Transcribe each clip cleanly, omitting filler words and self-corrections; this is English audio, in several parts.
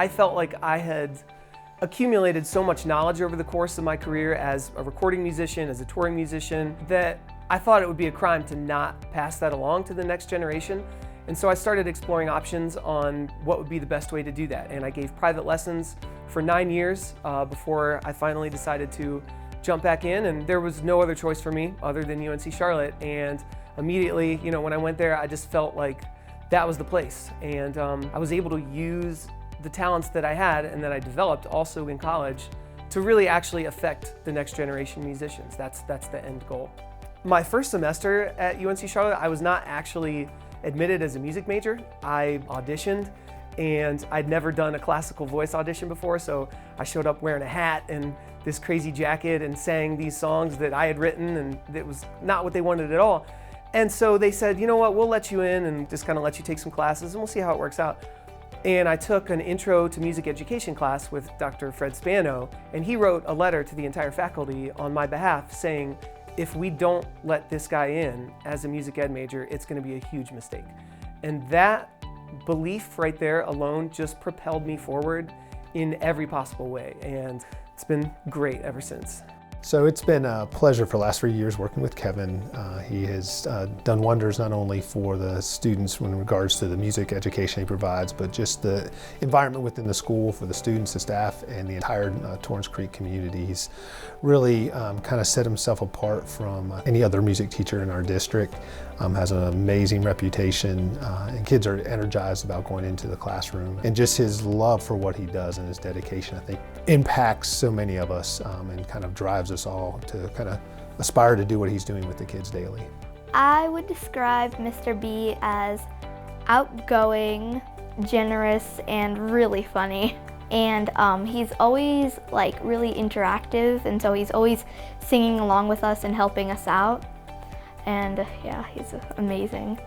I felt like I had accumulated so much knowledge over the course of my career as a recording musician, as a touring musician, that I thought it would be a crime to not pass that along to the next generation. And so I started exploring options on what would be the best way to do that. And I gave private lessons for 9 years before I finally decided to jump back in. And there was no other choice for me other than UNC Charlotte. And immediately, when I went there, I just felt like that was the place. And I was able to use the talents that I had and that I developed also in college to really actually affect the next generation musicians. That's the end goal. My first semester at UNC Charlotte, I was not actually admitted as a music major. I auditioned, and I'd never done a classical voice audition before, so I showed up wearing a hat and this crazy jacket and sang these songs that I had written, and it was not what they wanted at all. And so they said, you know what, we'll let you in and just kind of let you take some classes and we'll see how it works out. And I took an intro to music education class with Dr. Fred Spano, and he wrote a letter to the entire faculty on my behalf saying, if we don't let this guy in as a music ed major, it's going to be a huge mistake. And that belief right there alone just propelled me forward in every possible way. And it's been great ever since. So it's been a pleasure for the last 3 years working with Kevin. He has done wonders not only for the students in regards to the music education he provides, but just the environment within the school for the students, the staff, and the entire Torrance Creek community. He's really kind of set himself apart from any other music teacher in our district. Has an amazing reputation, and kids are energized about going into the classroom. And just his love for what he does and his dedication, I think, impacts so many of us and kind of drives us all to kind of aspire to do what he's doing with the kids daily. I would describe Mr. B as outgoing, generous, and really funny. And he's always really interactive, and so he's always singing along with us and helping us out. And yeah, he's amazing.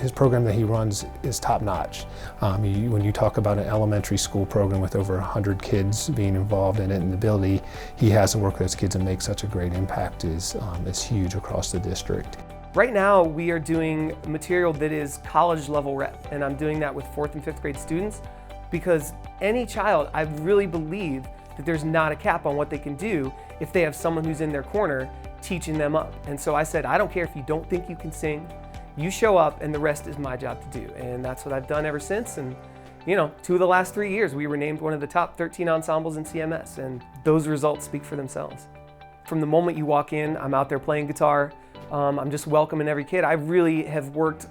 His program that he runs is top-notch. When you talk about an elementary school program with over 100 kids being involved in it, and the ability he has to work with those kids and make such a great impact is huge across the district. Right now, we are doing material that is college level rep, and I'm doing that with 4th and 5th grade students because any child, I really believe that there's not a cap on what they can do if they have someone who's in their corner teaching them up. And so I said, I don't care if you don't think you can sing, you show up and the rest is my job to do. And that's what I've done ever since. And 2 of the last 3 years, we were named one of the top 13 ensembles in CMS, and those results speak for themselves. From the moment you walk in, I'm out there playing guitar. I'm just welcoming every kid. I really have worked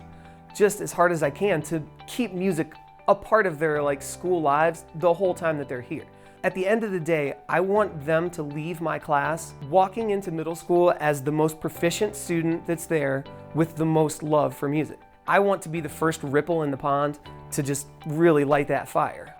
just as hard as I can to keep music a part of their school lives the whole time that they're here. At the end of the day, I want them to leave my class walking into middle school as the most proficient student that's there with the most love for music. I want to be the first ripple in the pond to just really light that fire.